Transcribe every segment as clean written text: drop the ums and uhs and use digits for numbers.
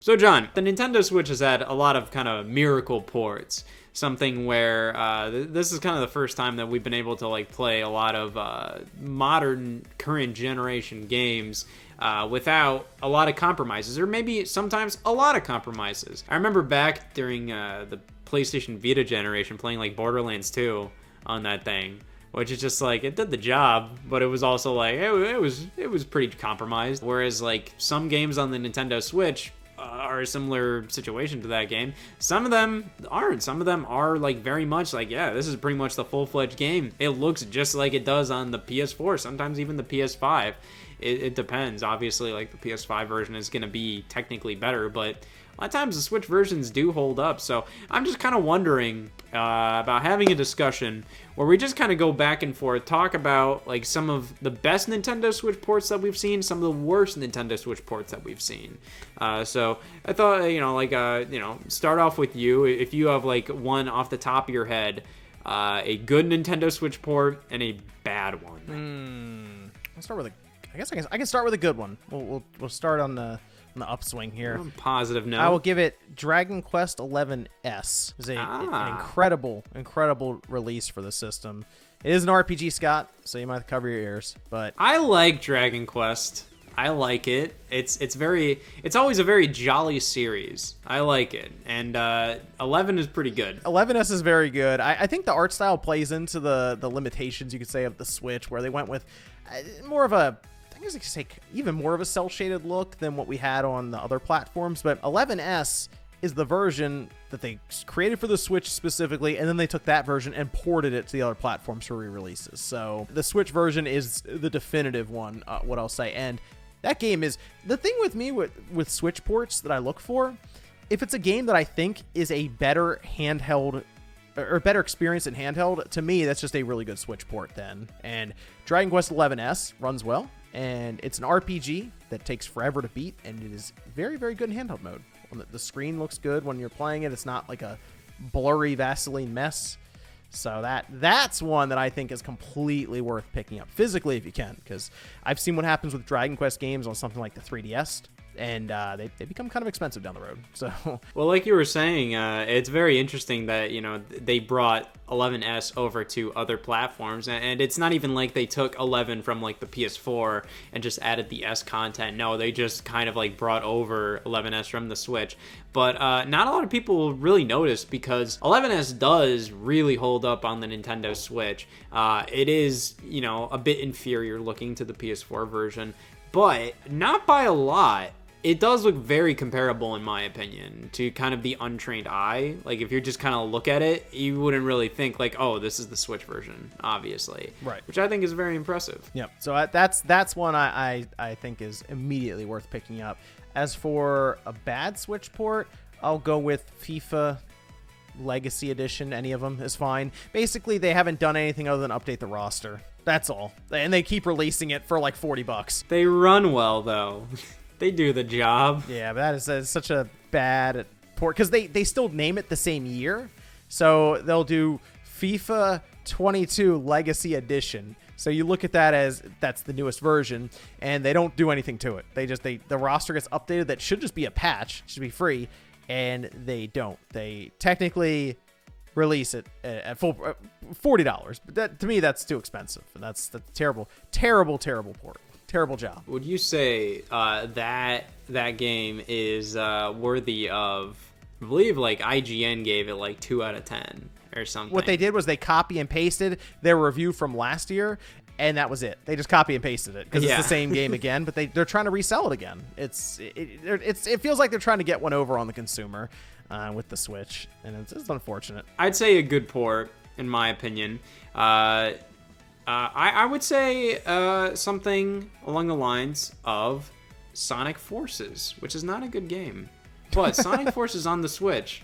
So John, the Nintendo Switch has had a lot of kind of miracle ports. Something where this is kind of the first time that we've been able to like play a lot of modern current generation games without a lot of compromises, or maybe sometimes a lot of compromises. I remember back during the PlayStation Vita generation playing like Borderlands 2 on that thing, which is just like, it did the job, but it was also like it was pretty compromised. Whereas like some games on the Nintendo Switch are a similar situation to that game. Some of them aren't. Some of them are like very much like, yeah, this is pretty much the full-fledged game. It looks just like it does on the PS4, sometimes even the PS5. It depends. Obviously, like the PS5 version is going to be technically better, but a lot of times the Switch versions do hold up. So I'm just kind of wondering about having a discussion where we just kind of go back and forth, talk about like some of the best Nintendo Switch ports that we've seen, some of the worst Nintendo Switch ports that we've seen. So I thought, start off with you. If you have like one off the top of your head, a good Nintendo Switch port and a bad one. I'll start with I can start with a good one. We'll start on the upswing here. Positive note. I will give it Dragon Quest XI S. It's an incredible release for the system. It is an RPG, Scott, so you might have to cover your ears. But I like Dragon Quest. I like it. It's always a very jolly series. I like it. And 11 is pretty good. 11S is very good. I think the art style plays into the limitations, you could say, of the Switch, where they went with more of a, I guess I could say, even more of a cel-shaded look than what we had on the other platforms. But 11S is the version that they created for the Switch specifically, and then they took that version and ported it to the other platforms for re-releases. So the Switch version is the definitive one, what I'll say. And that game is, the thing with me with Switch ports that I look for, if it's a game that I think is a better handheld or better experience in handheld, to me, that's just a really good Switch port then. And Dragon Quest XI runs well, and it's an RPG that takes forever to beat, and it is very, very good in handheld mode. The screen looks good when you're playing it. It's not like a blurry Vaseline mess. So that's one that I think is completely worth picking up physically if you can, because I've seen what happens with Dragon Quest games on something like the 3DS, and they become kind of expensive down the road. So, well, like you were saying, it's very interesting that they brought 11S over to other platforms, and it's not even like they took 11 from like the PS4 and just added the S content. No, they just kind of like brought over 11S from the Switch. But not a lot of people really notice, because 11S does really hold up on the Nintendo Switch. It is, a bit inferior looking to the PS4 version, but not by a lot. It does look very comparable, in my opinion, to kind of the untrained eye. Like, if you just kind of look at it, you wouldn't really think, like, oh, this is the Switch version, obviously. Right. Which I think is very impressive. Yep. So that's one I think is immediately worth picking up. As for a bad Switch port, I'll go with FIFA Legacy Edition. Any of them is fine. Basically, they haven't done anything other than update the roster. That's all. And they keep releasing it for like $40. They run well, though. They do the job. Yeah, but that is such a bad port, because they still name it the same year. So they'll do FIFA 22 Legacy Edition. So you look at that as that's the newest version, and they don't do anything to it. The roster gets updated. That should just be a patch. It should be free, and they don't. They technically release it at full $40. But to me, that's too expensive, and that's terrible port. Terrible job. Would you say that game is worthy of, I believe like IGN gave it like 2 out of 10 or something? What they did was they copy and pasted their review from last year, and that was it. They just copy and pasted it because it's the same game again, but they're trying to resell it again. It feels like they're trying to get one over on the consumer with the Switch, and it's unfortunate. I'd say a good port, in my opinion. I would say something along the lines of Sonic Forces, which is not a good game. But Sonic Forces on the Switch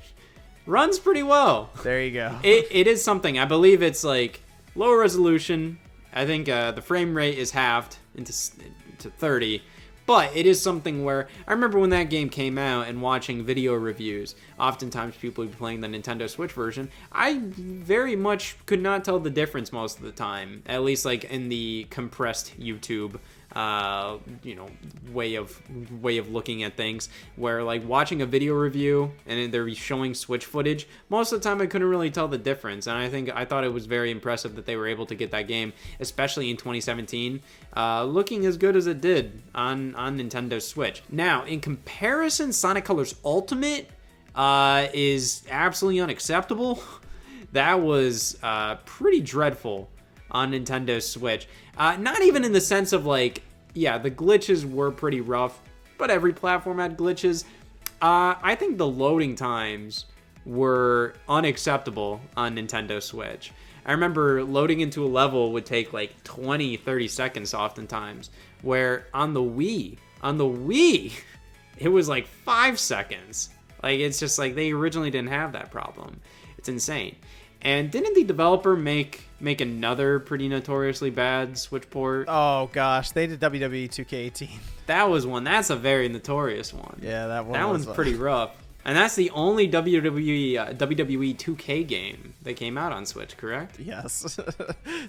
runs pretty well. There you go. It is something. I believe it's like lower resolution. I think the frame rate is halved into 30. But it is something where I remember when that game came out and watching video reviews, oftentimes people would be playing the Nintendo Switch version. I very much could not tell the difference most of the time, at least like in the compressed YouTube way of looking at things, where like watching a video review and they're showing Switch footage, most of the time I couldn't really tell the difference. And I thought it was very impressive that they were able to get that game, especially in 2017, looking as good as it did on Nintendo Switch. Now, in comparison, Sonic Colors Ultimate is absolutely unacceptable. That was pretty dreadful on Nintendo Switch. Not even in the sense of like, yeah, the glitches were pretty rough, but every platform had glitches. I think the loading times were unacceptable on Nintendo Switch. I remember loading into a level would take like 20, 30 seconds oftentimes, where on the Wii, it was like 5 seconds. Like, it's just like they originally didn't have that problem. It's insane. And didn't the developer make another pretty notoriously bad Switch port? Oh gosh, they did WWE 2K18. That was one. That's a very notorious one. Yeah, that one's pretty rough. And that's the only WWE 2K game that came out on Switch, correct? Yes.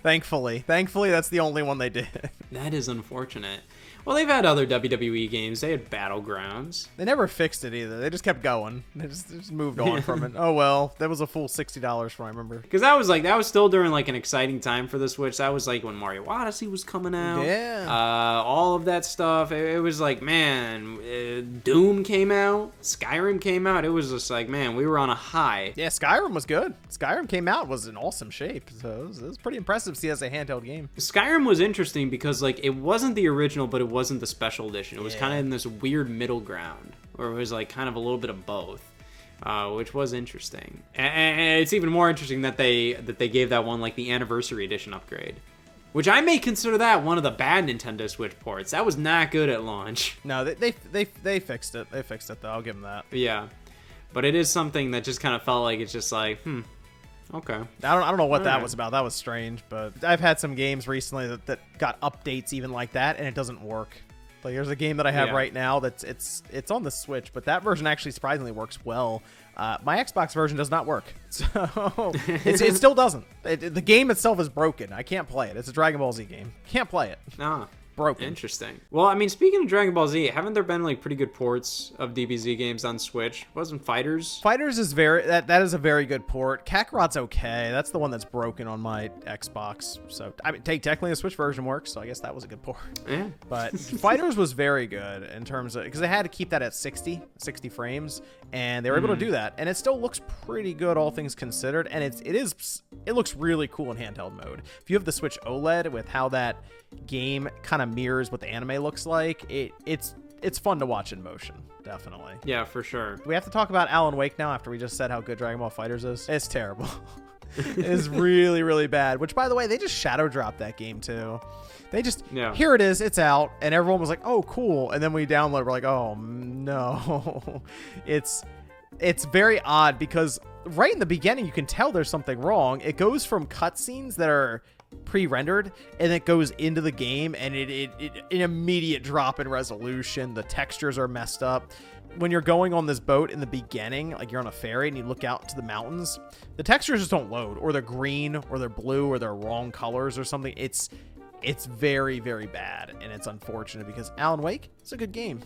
Thankfully, that's the only one they did. That is unfortunate. Well, they've had other WWE games. They had Battlegrounds. They never fixed it either. They just kept going. They just moved on from it. Oh well, that was a full $60 from I remember. Because that was still during like an exciting time for the Switch. That was like when Mario Odyssey was coming out. Yeah. All of that stuff. It was like, man, Doom came out, Skyrim came out. It was just like, man, we were on a high. Yeah, Skyrim was good. Skyrim came out, was in awesome shape. So it was pretty impressive to see as a handheld game. Skyrim was interesting because like it wasn't the original, but it wasn't the special edition. It was kind of in this weird middle ground, where it was like kind of a little bit of both, which was interesting. And it's even more interesting that they gave that one like the anniversary edition upgrade, which I may consider that one of the bad Nintendo Switch ports. That was not good at launch. No, they fixed it. They fixed it though. I'll give them that. Yeah, but it is something that just kind of felt like it's just like, okay. I don't know what that was about. That was strange, but I've had some games recently that got updates even like that, and it doesn't work. Like there's a game that I have right now that's it's on the Switch, but that version actually surprisingly works well. My Xbox version does not work, so it still doesn't. The game itself is broken. I can't play it. It's a Dragon Ball Z game. Can't play it. Nah. Broken. Interesting. Well, I mean, speaking of Dragon Ball Z, haven't there been like pretty good ports of DBZ games on Switch? Wasn't Fighters? Fighters is that is a very good port. Kakarot's okay. That's the one that's broken on my Xbox. So I mean, technically the Switch version works. So I guess that was a good port. Yeah. But Fighters was very good in terms of because they had to keep that at 60 frames, and they were able to do that, and it still looks pretty good all things considered. And it looks really cool in handheld mode. If you have the Switch OLED with how that game kind of mirrors what the anime looks like, it's fun to watch in motion, definitely. Yeah, for sure. We have to talk about Alan Wake now after we just said how good Dragon Ball FighterZ is. It's terrible. It's really, really bad. Which, by the way, they just shadow dropped that game too. They just here it is, it's out, and everyone was like, "Oh, cool!" And then we download it, we're like, "Oh no!" It's very odd because right in the beginning you can tell there's something wrong. It goes from cutscenes that are pre-rendered and it goes into the game, and it an immediate drop in resolution. The textures are messed up. When you're going on this boat in the beginning, like you're on a ferry and you look out to the mountains, the textures just don't load, or they're green or they're blue or they're wrong colors or something. It's very, very bad, and it's unfortunate because Alan Wake is a good game.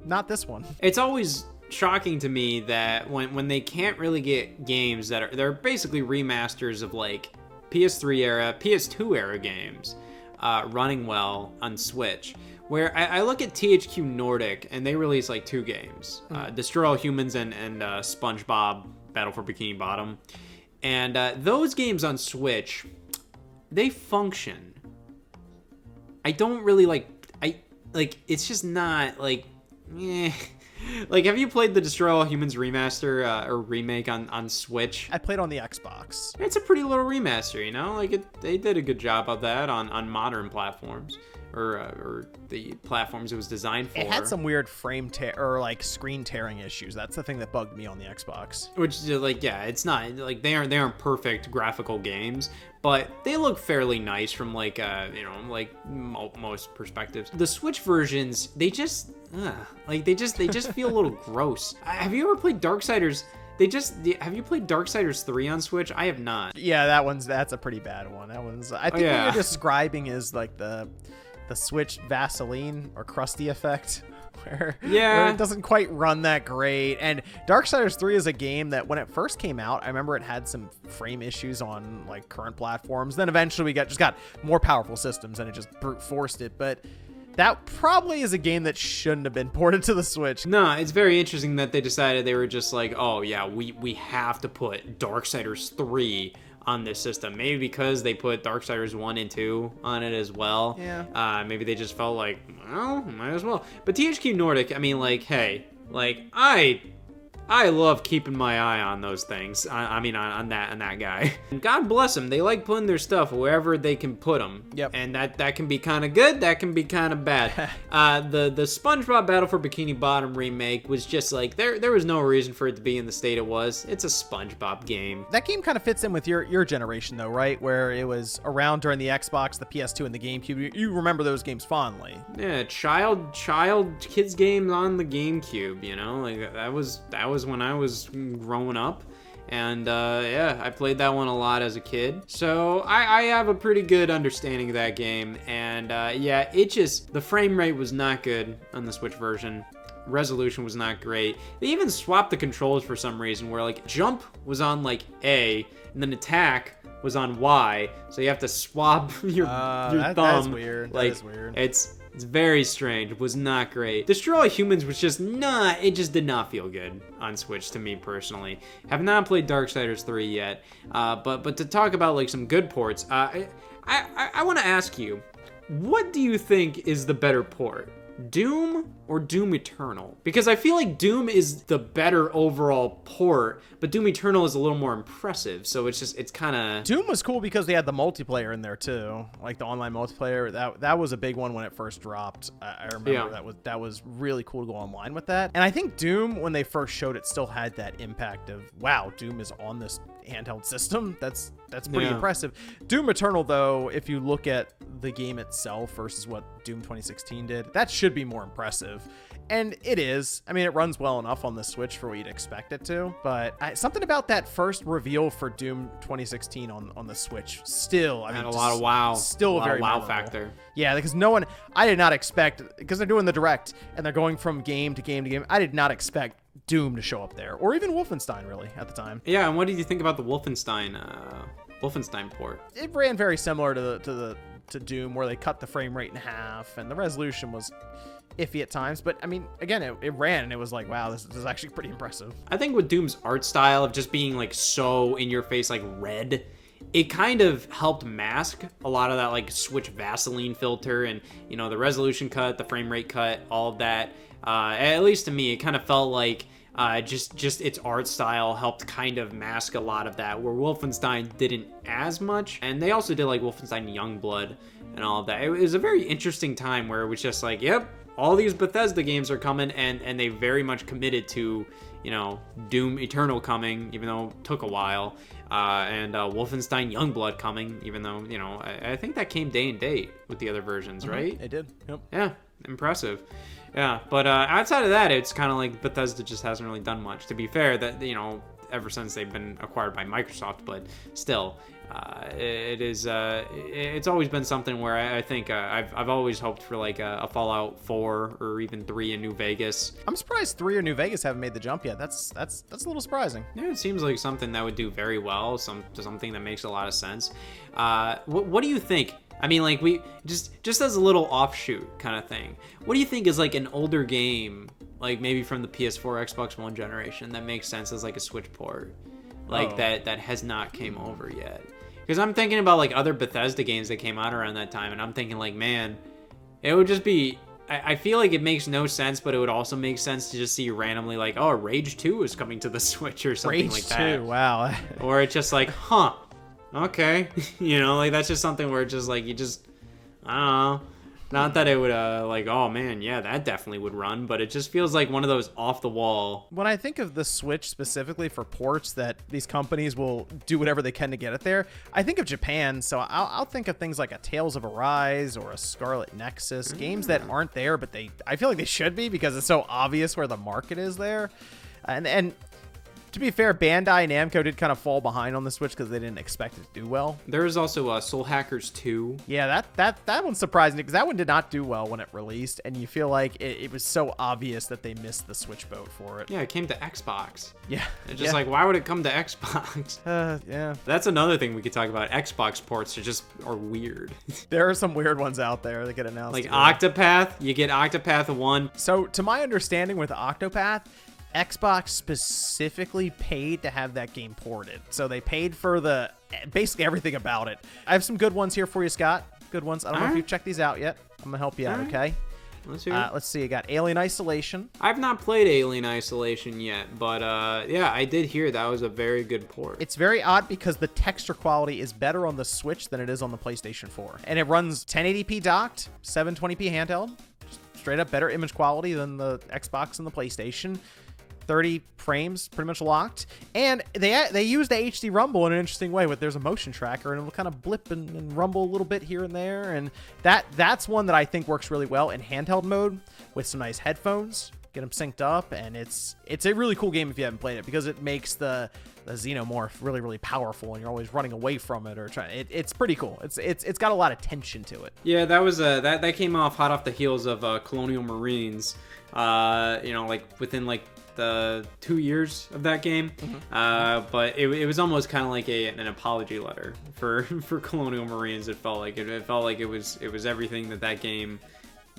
Not this one. It's always shocking to me that when they can't really get games that they're basically remasters of like PS3 era, PS2 era games running well on Switch, where I look at THQ Nordic and they release like 2 games, Destroy All Humans and SpongeBob Battle for Bikini Bottom, and those games on Switch, they function. I don't really like it's just not like Like, have you played the Destroy All Humans remaster or remake on Switch? I played on the Xbox. It's a pretty little remaster, you know? Like, they did a good job of that on modern platforms. Or the platforms it was designed for. It had some weird frame or like screen tearing issues. That's the thing that bugged me on the Xbox. Which is like, yeah, it's not like they aren't perfect graphical games, but they look fairly nice from like like most perspectives. The Switch versions, they just feel a little gross. Have you ever played Darksiders? Have you played Darksiders 3 on Switch? I have not. Yeah, that's a pretty bad one. That one's I think what you're describing is like the the Switch Vaseline or crusty effect. Where Yeah. it doesn't quite run that great. And Darksiders 3 is a game that when it first came out, I remember it had some frame issues on like current platforms. Then eventually we got more powerful systems and it just brute forced it. But that probably is a game that shouldn't have been ported to the Switch. No, it's very interesting that they decided they were just like, oh yeah, we have to put Darksiders 3 on this system. Maybe because they put Darksiders 1 and 2 on it as well. Yeah. Maybe they just felt like, well, might as well. But THQ Nordic, I mean, like, hey, like, I love keeping my eye on those things. I mean, on that guy. And God bless them. They like putting their stuff wherever they can put them. Yep. And that can be kind of good. That can be kind of bad. The SpongeBob Battle for Bikini Bottom remake was just like there was no reason for it to be in the state it was. It's a SpongeBob game. That game kind of fits in with your generation though, right? Where it was around during the Xbox, the PS2, and the GameCube. You remember those games fondly. Yeah, child kids games on the GameCube. You know, like that was when I was growing up. And yeah, I played that one a lot as a kid. So I have a pretty good understanding of that game. And yeah, the frame rate was not good on the Switch version. Resolution was not great. They even swapped the controls for some reason where like jump was on like A and then attack was on Y. So you have to swap your thumb. That's weird. Like, that is weird. It's very strange. It was not great. Destroy Humans was just not, it just did not feel good on Switch to me personally. Have not played Darksiders 3 yet, but to talk about like some good ports, I want to ask you, what do you think is the better port? Doom or Doom Eternal? Because I feel like Doom is the better overall port, but Doom Eternal is a little more impressive. So it's kind of... Doom was cool because they had the multiplayer in there too, like the online multiplayer. That was a big one when it first dropped. I remember that was really cool to go online with that. And I think Doom, when they first showed it, still had that impact of, wow, Doom is on this handheld system. That's pretty impressive. Doom Eternal, though, if you look at the game itself versus what Doom 2016 did, that should be more impressive. And it is. I mean, it runs well enough on the Switch for what you'd expect it to. But something about that first reveal for Doom 2016 on the Switch still, I mean, a lot of wow. Still a very wow memorable factor. Yeah, because I did not expect, because they're doing the direct and they're going from game to game to game. I did not expect Doom to show up there, or even Wolfenstein really at the time. Yeah, and what did you think about the Wolfenstein port? It ran very similar to Doom, where they cut the frame rate in half and the resolution was iffy at times, but I mean, again, it ran and it was like, wow, this is actually pretty impressive. I think with Doom's art style of just being like so in your face, like red, it kind of helped mask a lot of that like Switch Vaseline filter and, you know, the resolution cut, the frame rate cut, all of that. At least to me, it kind of felt like just its art style helped kind of mask a lot of that, where Wolfenstein didn't as much. And they also did like Wolfenstein Youngblood and all of that. It was a very interesting time where it was just like, yep, all these Bethesda games are coming, and they very much committed to, you know, Doom Eternal coming, even though it took a while, and Wolfenstein Youngblood coming, even though, you know, I think that came day and date with the other versions, right? It did. Yep. Yeah, impressive. Yeah, but outside of that, it's kind of like Bethesda just hasn't really done much. To be fair, that, you know, ever since they've been acquired by Microsoft, but still, it's always been something where I think I've always hoped for like a Fallout 4 or even 3 in New Vegas. I'm surprised 3 or New Vegas haven't made the jump yet. That's a little surprising. Yeah, it seems like something that would do very well, something that makes a lot of sense. What do you think? I mean, like, we just as a little offshoot kind of thing, what do you think is like an older game, like maybe from the PS4, Xbox One generation, that makes sense as like a Switch port, like that has not came over yet? Because I'm thinking about like other Bethesda games that came out around that time, and I'm thinking like, man, it would just be, I feel like it makes no sense, but it would also make sense to just see randomly like, oh, Rage 2 is coming to the Switch or something Rage like that. 2, wow. Or it's just like, huh, okay. You know, like that's just something where it's just like, I don't know. Not that it would, like, oh man, yeah, that definitely would run, but it just feels like one of those off the wall. When I think of the Switch specifically for ports that these companies will do whatever they can to get it there, I think of Japan, so I'll think of things like a Tales of Arise or a Scarlet Nexus, games that aren't there, but I feel like they should be because it's so obvious where the market is there. And To be fair, Bandai Namco did kind of fall behind on the Switch because they didn't expect it to do well. There is also Soul Hackers 2. Yeah, that one's surprising because that one did not do well when it released, and you feel like it was so obvious that they missed the Switch boat for it. Yeah, it came to Xbox. Yeah. It's just like, why would it come to Xbox? Yeah. That's another thing we could talk about. Xbox ports are weird. There are some weird ones out there that get announced. Like today. Octopath, you get Octopath 1. So, to my understanding with Octopath, Xbox specifically paid to have that game ported. So they paid for basically everything about it. I have some good ones here for you, Scott. Good ones. I don't know if you've checked these out yet. I'm going to help you out, okay? Let's hear it. Let's see. I got Alien Isolation. I've not played Alien Isolation yet, but yeah, I did hear that was a very good port. It's very odd because the texture quality is better on the Switch than it is on the PlayStation 4. And it runs 1080p docked, 720p handheld. Straight up better image quality than the Xbox and the PlayStation. 30 frames pretty much locked, and they use the HD rumble in an interesting way. There's a motion tracker and it'll kind of blip and rumble a little bit here and there, and that's one that I think works really well in handheld mode with some nice headphones. Get them synced up, and it's a really cool game if you haven't played it because it makes the xenomorph really, really powerful, and you're always running away from it or trying. It's pretty cool. It's got a lot of tension to it. Yeah, that was that came off hot off the heels of Colonial Marines. Like within like the 2 years of that game. But it was almost kind of like an apology letter for Colonial Marines. It felt like it was everything that game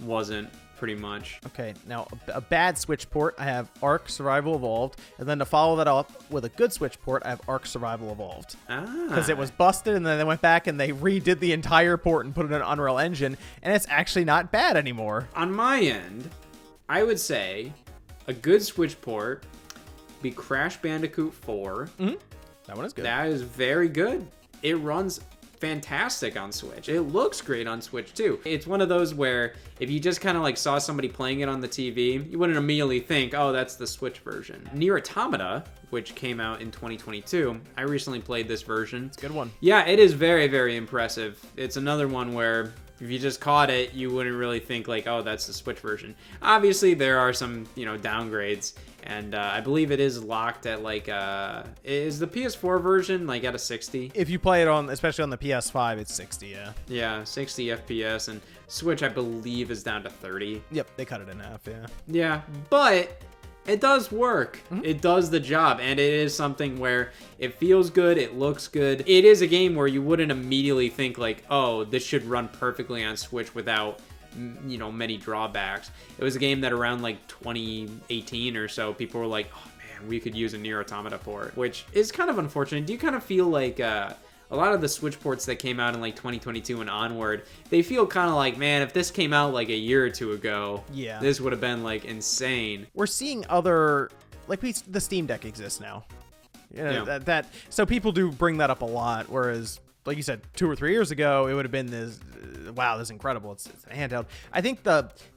wasn't, pretty much. Okay, now a bad Switch port, I have Ark Survival Evolved, and then to follow that up with a good Switch port, I have Ark Survival Evolved. Because it was busted, and then they went back and they redid the entire port and put it in Unreal Engine, and it's actually not bad anymore. On my end, I would say a good Switch port be Crash Bandicoot 4. That one is good. That is very good. It runs fantastic on Switch. It looks great on Switch too. It's one of those where if you just kind of like saw somebody playing it on the TV, you wouldn't immediately think, oh, that's the Switch version. Nier Automata, which came out in 2022, I recently played this version. It's a good one. Yeah, it is very, very impressive. It's another one where if you just caught it, you wouldn't really think like, oh, that's the Switch version. Obviously, there are some, downgrades, and I believe it is locked at like, is the PS4 version like at a 60? If you play it on, especially on the PS5, it's 60, yeah. Yeah, 60 FPS, and Switch, I believe, is down to 30. Yep, they cut it in half, yeah. Yeah, but it does work. It does the job, and it is something where it feels good, it looks good. It is a game where you wouldn't immediately think like, oh, this should run perfectly on Switch without, many drawbacks. It was a game that around like 2018 or so, people were like, oh man, we could use a Nier Automata port, which is kind of unfortunate. Do you kind of feel like a lot of the Switch ports that came out in like 2022 and onward, they feel kind of like, man, if this came out like a year or two ago, yeah, this would have been like insane. We're seeing other, like the Steam Deck exists now. So people do bring that up a lot, whereas like you said, 2 or 3 years ago, it would have been this, wow, this is incredible. It's a handheld. I think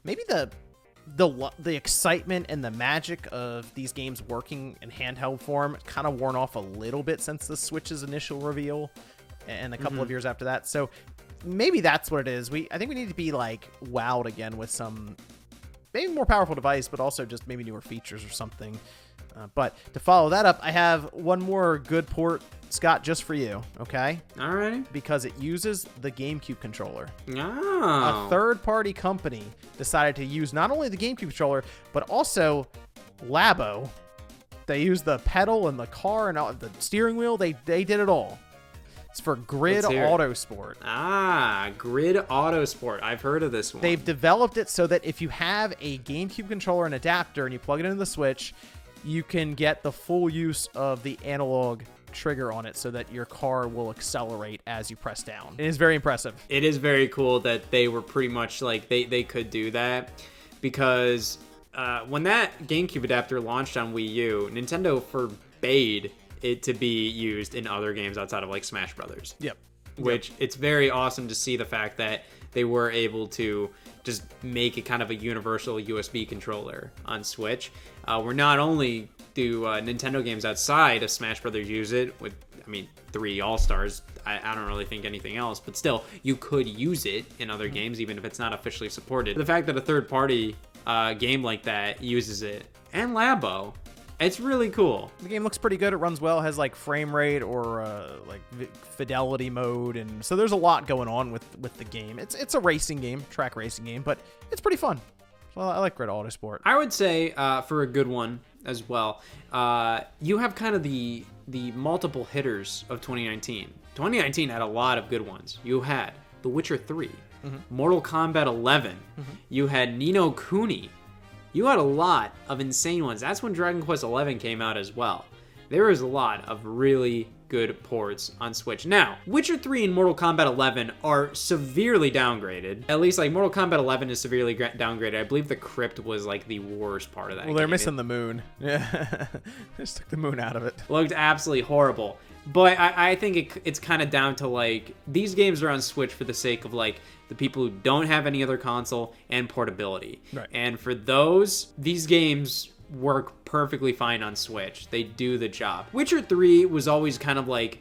maybe the excitement and the magic of these games working in handheld form kind of worn off a little bit since the Switch's initial reveal and a couple of years after that. So maybe that's what it is. I think we need to be like wowed again with some maybe more powerful device, but also just maybe newer features or something. But to follow that up, I have one more good port, Scott, just for you, okay? Alrighty. Because it uses the GameCube controller. Oh. A third-party company decided to use not only the GameCube controller, but also Labo. They used the pedal and the car and the steering wheel. They did it all. It's for Grid Autosport. Grid Autosport. I've heard of this one. They've developed it so that if you have a GameCube controller and adapter and you plug it into the Switch, you can get the full use of the analog trigger on it so that your car will accelerate as you press down. It is very impressive. It is very cool that they were pretty much like they could do that, because when that GameCube adapter launched on Wii U, Nintendo forbade it to be used in other games outside of like Smash Brothers. Yep. Which it's very awesome to see the fact that they were able to just make it kind of a universal USB controller on Switch. Where not only do Nintendo games outside of Smash Brothers use it with, 3 All-Stars. I don't really think anything else, but still, you could use it in other games, even if it's not officially supported. The fact that a third-party game like that uses it, and Labo, It's really cool. The game looks pretty good. It runs well. It has like frame rate or fidelity mode, and so there's a lot going on with the game. It's a racing game, track racing game, but it's pretty fun. Well, I like Grid Autosport. I would say for a good one as well, you have kind of the multiple hitters of 2019. 2019 had a lot of good ones. You had The Witcher 3, Mortal Kombat 11. You had Ni no Kuni. You had a lot of insane ones. That's when Dragon Quest 11 came out as well. There was a lot of really good ports on Switch. Now, Witcher 3 and Mortal Kombat 11 are severely downgraded. At least, like, Mortal Kombat 11 is severely downgraded. I believe the crypt was, like, the worst part of that game. Well, they're missing the moon. Yeah. They just took the moon out of it. Looked absolutely horrible. But I think it's kind of down to, like, these games are on Switch for the sake of, like, the people who don't have any other console and portability. Right. And for those, these games work perfectly fine on Switch. They do the job. Witcher 3 was always kind of like,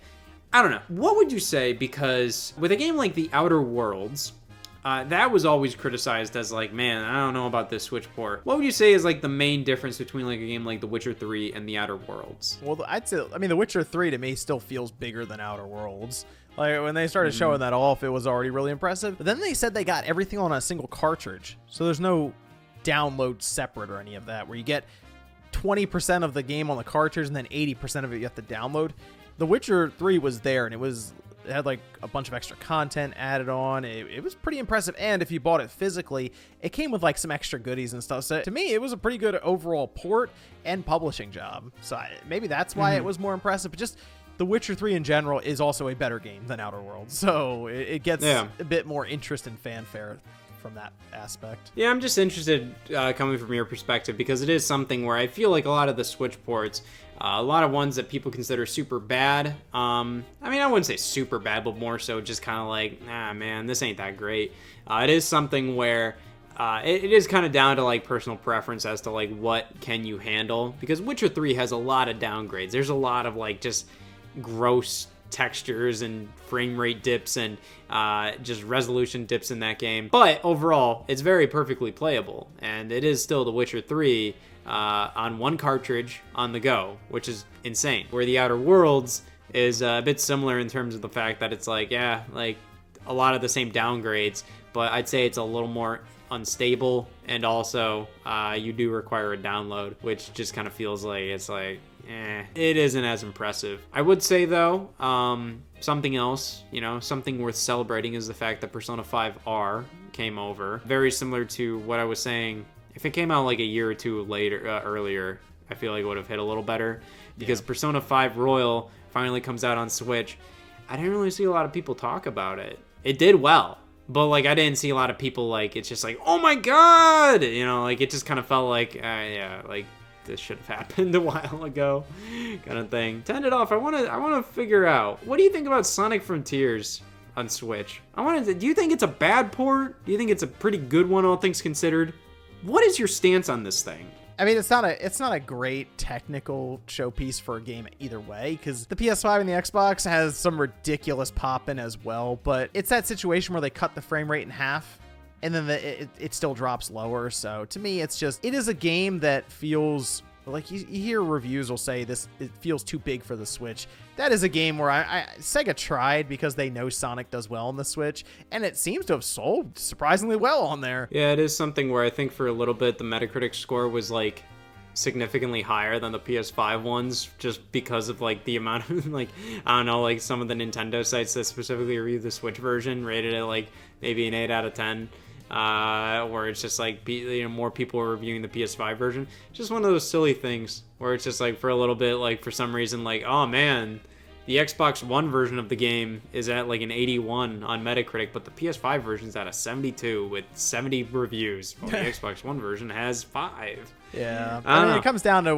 I don't know. What would you say? Because with a game like The Outer Worlds, that was always criticized as like, man, I don't know about this Switch port. What would you say is like the main difference between like a game like The Witcher 3 and The Outer Worlds? Well, I'd say, I mean, The Witcher 3 to me still feels bigger than Outer Worlds. Like, when they started showing that off, it was already really impressive. But then they said they got everything on a single cartridge. So there's no download separate or any of that, where you get 20% of the game on the cartridge and then 80% of it you have to download. The Witcher 3 was there, and it had like a bunch of extra content added on. It was pretty impressive, and if you bought it physically, it came with like some extra goodies and stuff. So to me, it was a pretty good overall port and publishing job. So maybe that's why it was more impressive. But just The Witcher 3 in general is also a better game than Outer Worlds, so it gets a bit more interest and fanfare from that aspect. Yeah, I'm just interested coming from your perspective, because it is something where I feel like a lot of the Switch ports, a lot of ones that people consider super bad. I mean, I wouldn't say super bad, but more so just kind of like, nah, man, this ain't that great. It is something where it is kind of down to like personal preference as to like what can you handle, because Witcher 3 has a lot of downgrades. There's a lot of like just gross textures and frame rate dips and just resolution dips in that game, but overall it's very perfectly playable, and it is still The Witcher 3 on one cartridge on the go, which is insane. Where The Outer Worlds is a bit similar in terms of the fact that it's like, yeah, like a lot of the same downgrades, but I'd say it's a little more unstable, and also you do require a download, which just kind of feels like it's like, it isn't as impressive. I would say though, something else, something worth celebrating is the fact that Persona 5R came over. Very similar to what I was saying. If it came out like a year or two earlier, I feel like it would have hit a little better, because Persona 5 Royal finally comes out on Switch. I didn't really see a lot of people talk about it. It did well, but like I didn't see a lot of people like, it's just like, oh my god, like it just kind of felt like, yeah, like this should have happened a while ago, kind of thing. To end it off, I want to figure out, what do you think about Sonic Frontiers on Switch? Do you think it's a bad port? Do you think it's a pretty good one, all things considered? What is your stance on this thing? I mean, it's not a great technical showpiece for a game either way, because the PS5 and the Xbox has some ridiculous pop-in as well, but it's that situation where they cut the frame rate in half, and then it still drops lower. So to me, it is a game that feels like, you hear reviews will say it feels too big for the Switch. That is a game where Sega tried, because they know Sonic does well on the Switch, and it seems to have sold surprisingly well on there. Yeah, it is something where I think for a little bit the Metacritic score was like significantly higher than the PS5 ones, just because of like the amount of like, I don't know, like some of the Nintendo sites that specifically review the Switch version rated it like maybe an 8 out of 10. Where it's just like, more people are reviewing the PS5 version. Just one of those silly things where it's just like, for a little bit, like for some reason, like, oh man, the Xbox One version of the game is at like an 81 on Metacritic, but the PS5 version is at a 72 with 70 reviews. While the Xbox One version has 5. Yeah, I mean, it comes down to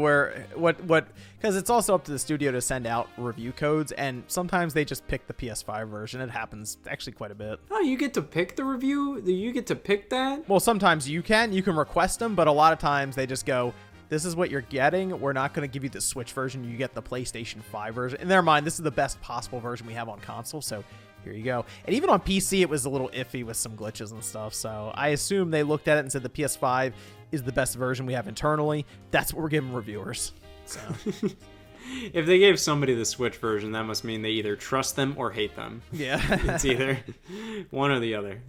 because it's also up to the studio to send out review codes, and sometimes they just pick the PS5 version. It happens actually quite a bit. Oh, you get to pick the review? You get to pick that? Well, sometimes you can request them, but a lot of times they just go, this is what you're getting. We're not going to give you the Switch version. You get the PlayStation 5 version. In their mind, this is the best possible version we have on console, so here you go. And even on PC, it was a little iffy with some glitches and stuff, so I assume they looked at it and said the PS5 is the best version we have internally. That's what we're giving reviewers. So if they gave somebody the Switch version, that must mean they either trust them or hate them. yeah. It's either one or the other.